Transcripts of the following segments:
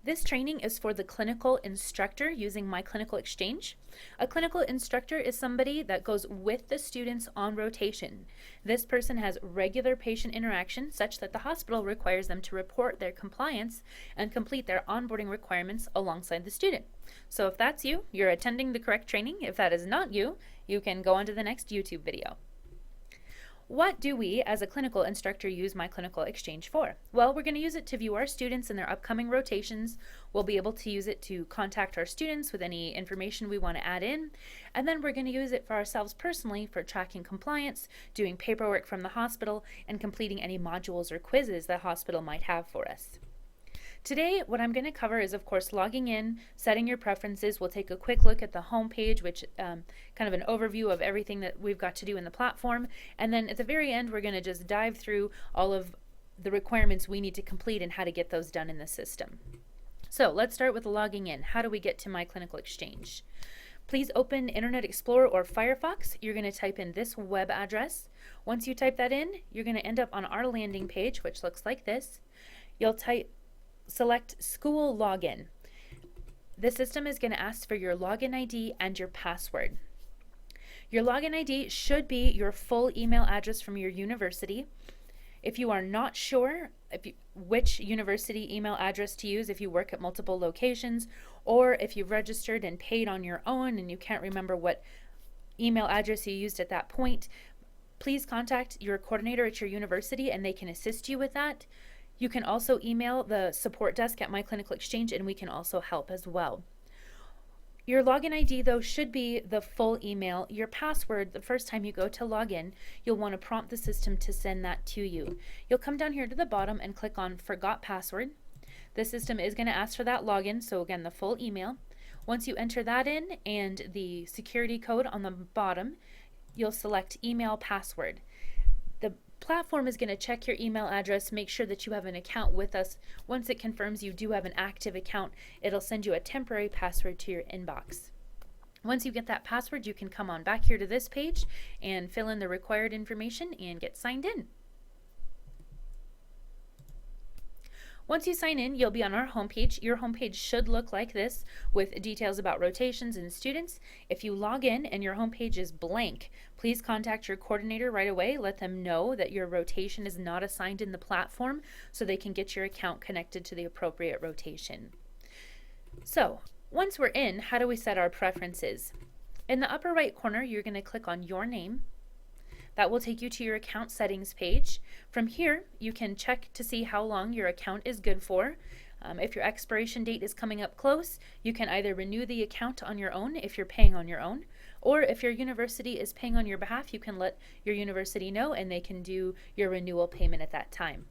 This training is for the clinical instructor using myClinicalExchange. A clinical instructor is somebody that goes with the students on rotation. This person has regular patient interaction such that the hospital requires them to report their compliance and complete their onboarding requirements alongside the student. So if that's you, you're attending the correct training. If that is not you, you can go on to the next YouTube video. What do we as a clinical instructor use myClinicalExchange for? Well, we're going to use it to view our students in their upcoming rotations. We'll be able to use it to contact our students with any information we want to add in. And then we're going to use it for ourselves personally for tracking compliance, doing paperwork from the hospital, and completing any modules or quizzes the hospital might have for us. Today, what I'm going to cover is, of course, logging in, setting your preferences. We'll take a quick look at the home page, which kind of an overview of everything that we've got to do in the platform. And then at the very end, we're going to just dive through all of the requirements we need to complete and how to get those done in the system. So let's start with logging in. How do we get to myClinicalExchange? Please open Internet Explorer or Firefox. You're going to type in this web address. Once you type that in, you're going to end up on our landing page, which looks like this. You'll select School Login. The system is going to ask for your login ID and your password. Your login ID should be your full email address from your university. If you are not sure which university email address to use, if you work at multiple locations, or if you've registered and paid on your own and you can't remember what email address you used at that point, please contact your coordinator at your university and they can assist you with that. You can also email the support desk at myClinicalExchange and we can also help as well. Your login ID though should be the full email. Your password, the first time you go to log in, you'll want to prompt the system to send that to you. You'll come down here to the bottom and click on Forgot Password. The system is going to ask for that login, so again the full email. Once you enter that in and the security code on the bottom, you'll select Email Password. The platform is going to check your email address, make sure that you have an account with us. Once it confirms you do have an active account, it'll send you a temporary password to your inbox. Once you get that password, you can come on back here to this page and fill in the required information and get signed in. Once you sign in, you'll be on our homepage. Your homepage should look like this with details about rotations and students. If you log in and your homepage is blank, please contact your coordinator right away. Let them know that your rotation is not assigned in the platform so they can get your account connected to the appropriate rotation. So, once we're in, how do we set our preferences? In the upper right corner, you're going to click on Your Name. That will take you to your account settings page. From here, you can check to see how long your account is good for. If your expiration date is coming up close, you can either renew the account on your own if you're paying on your own, or if your university is paying on your behalf, you can let your university know and they can do your renewal payment at that time.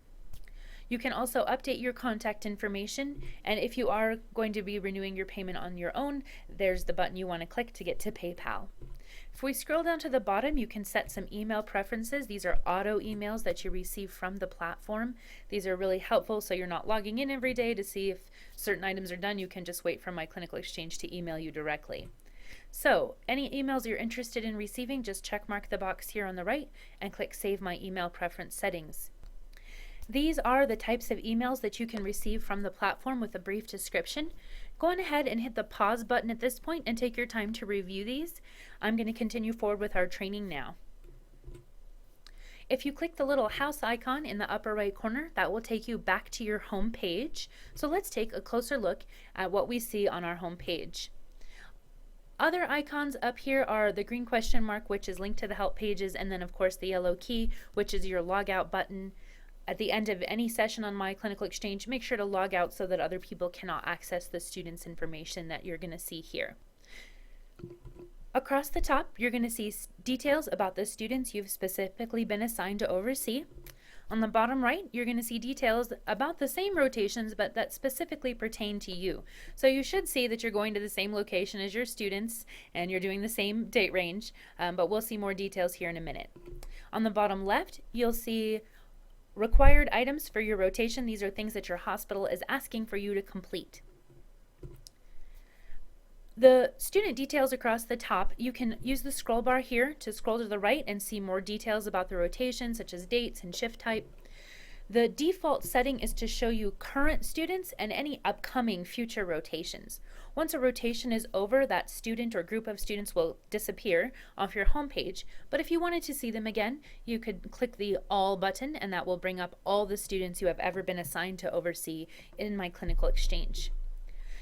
You can also update your contact information, and if you are going to be renewing your payment on your own, there's the button you want to click to get to PayPal. If we scroll down to the bottom, you can set some email preferences. These are auto emails that you receive from the platform. These are really helpful so you're not logging in every day to see if certain items are done. You can just wait for myClinicalExchange to email you directly. So, any emails you're interested in receiving, just check mark the box here on the right and click Save My Email Preference Settings. These are the types of emails that you can receive from the platform with a brief description. Go on ahead and hit the pause button at this point and take your time to review these. I'm going to continue forward with our training now. If you click the little house icon in the upper right corner, that will take you back to your home page. So let's take a closer look at what we see on our home page. Other icons up here are the green question mark, which is linked to the help pages, and then of course the yellow key, which is your logout button. At the end of any session on myClinicalExchange, make sure to log out so that other people cannot access the students' information that you're going to see here. Across the top, you're going to see details about the students you've specifically been assigned to oversee. On the bottom right, you're going to see details about the same rotations, but that specifically pertain to you. So you should see that you're going to the same location as your students and you're doing the same date range, but we'll see more details here in a minute. On the bottom left, you'll see required items for your rotation. These are things that your hospital is asking for you to complete. The student details across the top, you can use the scroll bar here to scroll to the right and see more details about the rotation, such as dates and shift type. The default setting is to show you current students and any upcoming future rotations. Once a rotation is over, that student or group of students will disappear off your homepage, but if you wanted to see them again, you could click the All button and that will bring up all the students you have ever been assigned to oversee in myClinicalExchange.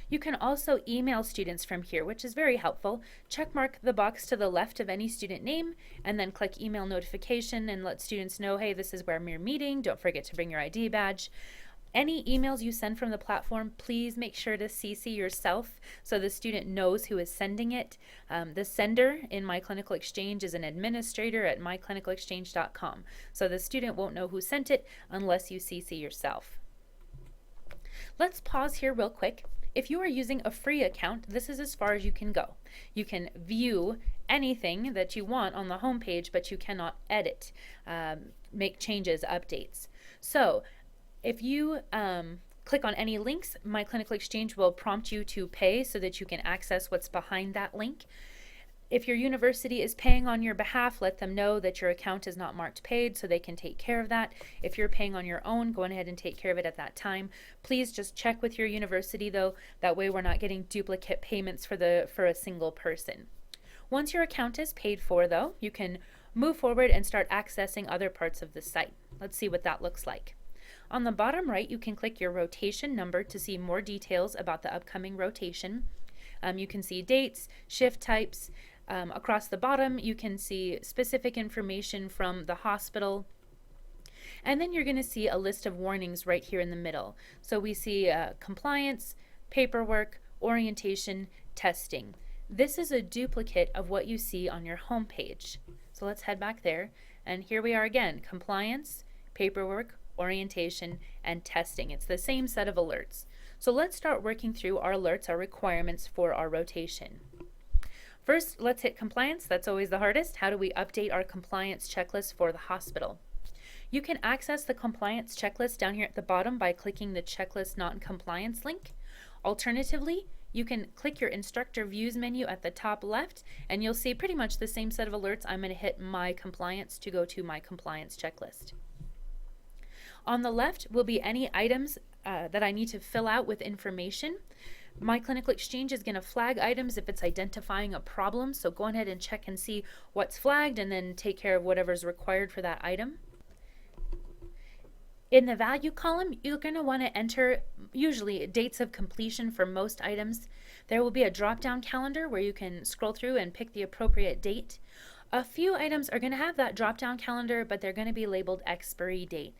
You can also email students from here, which is very helpful. Checkmark the box to the left of any student name and then click email notification and let students know, hey, this is where we're meeting. Don't forget to bring your ID badge. Any emails you send from the platform, please make sure to CC yourself so the student knows who is sending it. The sender in myClinicalExchange is an administrator at myClinicalExchange.com. So the student won't know who sent it unless you CC yourself. Let's pause here real quick. If you are using a free account, this is as far as you can go. You can view anything that you want on the homepage, but you cannot edit, make changes, updates. So if you click on any links, myClinicalExchange will prompt you to pay so that you can access what's behind that link. If your university is paying on your behalf, let them know that your account is not marked paid so they can take care of that. If you're paying on your own, go ahead and take care of it at that time. Please just check with your university though, that way we're not getting duplicate payments for a single person. Once your account is paid for though, you can move forward and start accessing other parts of the site. Let's see what that looks like. On the bottom right, you can click your rotation number to see more details about the upcoming rotation. You can see dates, shift types. Across the bottom, you can see specific information from the hospital. And then you're going to see a list of warnings right here in the middle. So we see compliance, paperwork, orientation, testing. This is a duplicate of what you see on your home page. So let's head back there. And here we are again, compliance, paperwork, orientation, and testing. It's the same set of alerts. So let's start working through our alerts, our requirements for our rotation. First, let's hit compliance. That's always the hardest. How do we update our compliance checklist for the hospital? You can access the compliance checklist down here at the bottom by clicking the checklist not in compliance link. Alternatively, you can click your instructor views menu at the top left and you'll see pretty much the same set of alerts. I'm going to hit my compliance to go to my compliance checklist. On the left will be any items that I need to fill out with information. myClinicalExchange is going to flag items if it's identifying a problem, so go ahead and check and see what's flagged and then take care of whatever's required for that item. In the value column, you're going to want to enter usually dates of completion for most items. There will be a drop-down calendar where you can scroll through and pick the appropriate date. A few items are going to have that drop-down calendar, but they're going to be labeled expiry date.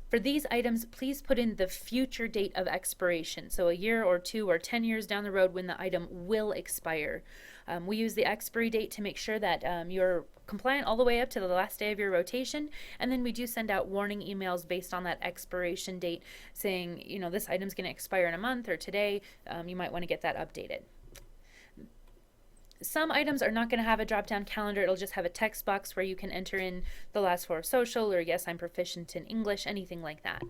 For these items, please put in the future date of expiration, so a year or 2 or 10 years down the road when the item will expire. We use the expiry date to make sure that you're compliant all the way up to the last day of your rotation, and then we do send out warning emails based on that expiration date saying, you know, this item's going to expire in a month or today. You might want to get that updated. Some items are not going to have a drop-down calendar. It'll just have a text box where you can enter in the last 4 of social or yes, I'm proficient in English, anything like that.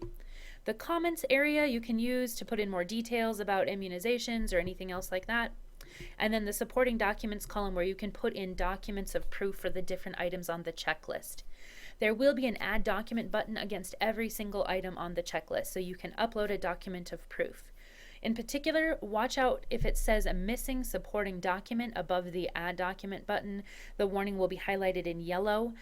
The comments area you can use to put in more details about immunizations or anything else like that. And then the supporting documents column where you can put in documents of proof for the different items on the checklist. There will be an add document button against every single item on the checklist, so you can upload a document of proof. In particular, watch out if it says a missing supporting document above the add document button. The warning will be highlighted in yellow.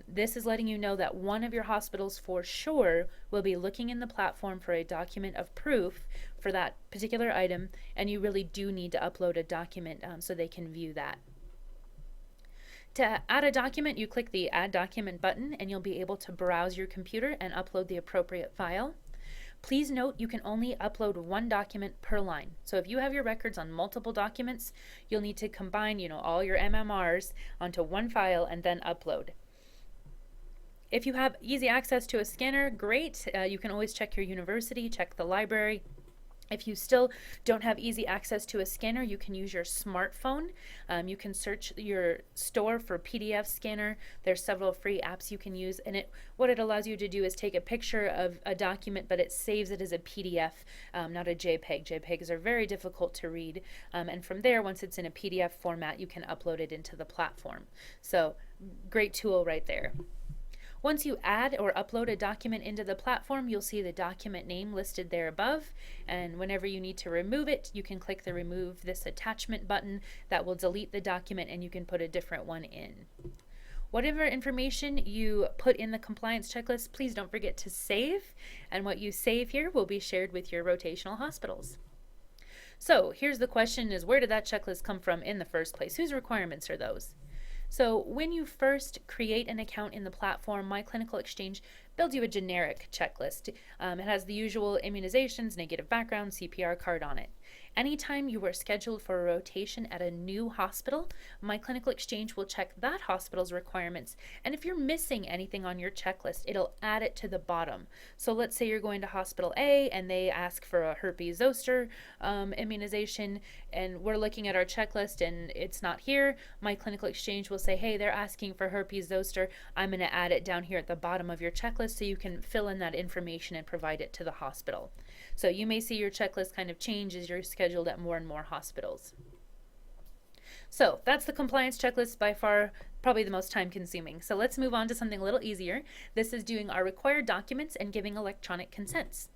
This is letting you know that one of your hospitals for sure will be looking in the platform for a document of proof for that particular item, and you really do need to upload a document so they can view that. To add a document, you click the Add Document button and you'll be able to browse your computer and upload the appropriate file. Please note you can only upload 1 document per line. So if you have your records on multiple documents, you'll need to combine, all your MMRs onto one file and then upload. If you have easy access to a scanner, great. You can always check your university, check the library. If you still don't have easy access to a scanner, you can use your smartphone. You can search your store for PDF scanner. There's several free apps you can use, and what it allows you to do is take a picture of a document, but it saves it as a PDF, not a JPEG. JPEGs are very difficult to read, and from there, once it's in a PDF format, you can upload it into the platform. So, great tool right there. Once you add or upload a document into the platform, you'll see the document name listed there above, and whenever you need to remove it, you can click the remove this attachment button that will delete the document and you can put a different one in. Whatever information you put in the compliance checklist, please don't forget to save, and what you save here will be shared with your rotational hospitals. So here's the question is, where did that checklist come from in the first place? Whose requirements are those? So when you first create an account in the platform, myClinicalExchange builds you a generic checklist. It has the usual immunizations, negative background, CPR card on it. Anytime you are scheduled for a rotation at a new hospital, myClinicalExchange will check that hospital's requirements. And if you're missing anything on your checklist, it'll add it to the bottom. So let's say you're going to Hospital A and they ask for a herpes zoster immunization, and we're looking at our checklist and it's not here. myClinicalExchange will say, hey, they're asking for herpes zoster. I'm going to add it down here at the bottom of your checklist so you can fill in that information and provide it to the hospital. So you may see your checklist kind of change as you're scheduled at more and more hospitals. So that's the compliance checklist, by far probably the most time consuming. So let's move on to something a little easier. This is doing our required documents and giving electronic consents.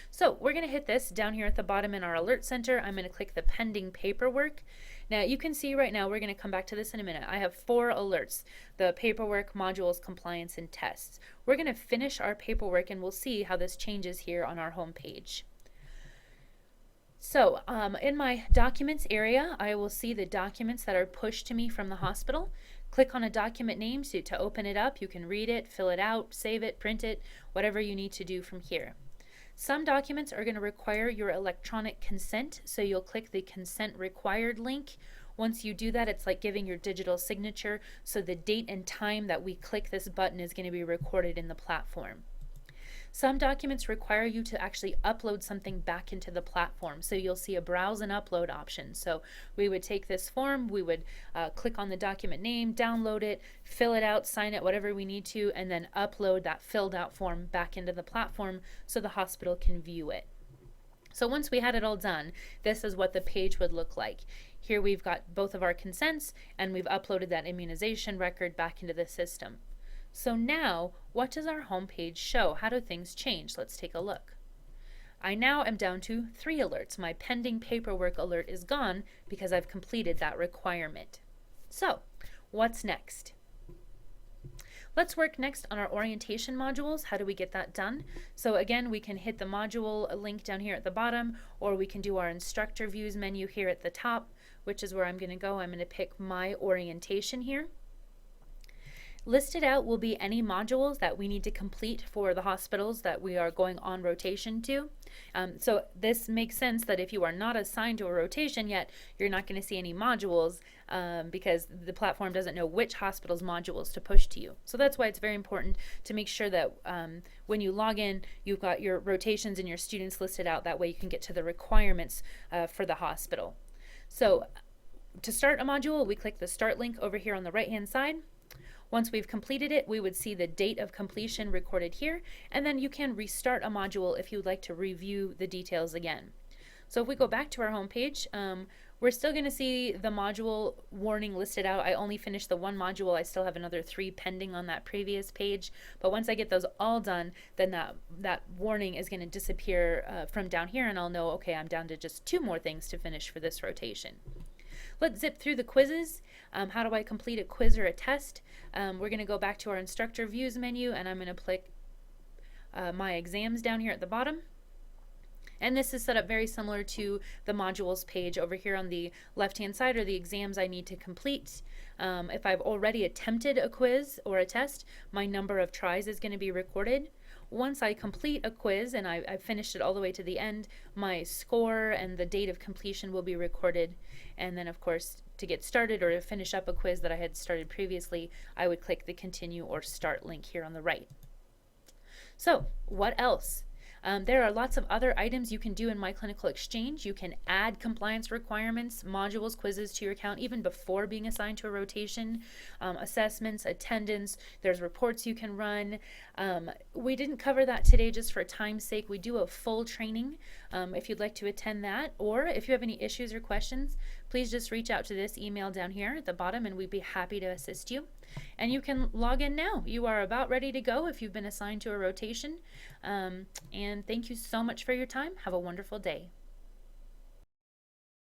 So we're going to hit this down here at the bottom in our alert center. I'm going to click the pending paperwork. Now you can see right now, we're going to come back to this in a minute. I have 4 alerts: the paperwork, modules, compliance, and tests. We're going to finish our paperwork and we'll see how this changes here on our home page. So in my documents area, I will see the documents that are pushed to me from the hospital. Click on a document name to open it up. You can read it, fill it out, save it, print it, whatever you need to do from here. Some documents are going to require your electronic consent, so you'll click the consent required link. Once you do that, it's like giving your digital signature, so the date and time that we click this button is going to be recorded in the platform. Some documents require you to actually upload something back into the platform, so you'll see a browse and upload option. So we would take this form, we would click on the document name, download it, fill it out, sign it, whatever we need to, and then upload that filled out form back into the platform so the hospital can view it. So once we had it all done, this is what the page would look like. Here we've got both of our consents and we've uploaded that immunization record back into the system. So now, what does our home page show? How do things change? Let's take a look. I now am down to 3 alerts. My pending paperwork alert is gone because I've completed that requirement. So, what's next? Let's work next on our orientation modules. How do we get that done? So again, we can hit the module link down here at the bottom, or we can do our instructor views menu here at the top, which is where I'm going to go. I'm going to pick my orientation here. Listed out will be any modules that we need to complete for the hospitals that we are going on rotation to. So this makes sense that if you are not assigned to a rotation yet, you're not going to see any modules because the platform doesn't know which hospital's modules to push to you. So that's why it's very important to make sure that when you log in, you've got your rotations and your students listed out. That way you can get to the requirements for the hospital. So to start a module, we click the start link over here on the right-hand side. Once we've completed it, we would see the date of completion recorded here, and then you can restart a module if you would like to review the details again. So if we go back to our home page, we're still going to see the module warning listed out. I only finished the 1 module. I still have another 3 pending on that previous page. But once I get those all done, then that warning is going to disappear from down here, and I'll know, okay, I'm down to just 2 more things to finish for this rotation. Let's zip through the quizzes. How do I complete a quiz or a test? We're going to go back to our instructor views menu, and I'm going to click my exams down here at the bottom. And this is set up very similar to the modules page. Over here on the left-hand side are the exams I need to complete. If I've already attempted a quiz or a test, my number of tries is going to be recorded. Once I complete a quiz and I've finished it all the way to the end, my score and the date of completion will be recorded. And then, of course, to get started or to finish up a quiz that I had started previously, I would click the continue or start link here on the right. So, what else? There are lots of other items you can do in myClinicalExchange. You can add compliance requirements, modules, quizzes to your account even before being assigned to a rotation, assessments, attendance. There's reports you can run. We didn't cover that today just for time's sake. We do a full training if you'd like to attend that, or if you have any issues or questions, please just reach out to this email down here at the bottom and we'd be happy to assist you. And you can log in now. You are about ready to go if you've been assigned to a rotation. And thank you so much for your time. Have a wonderful day.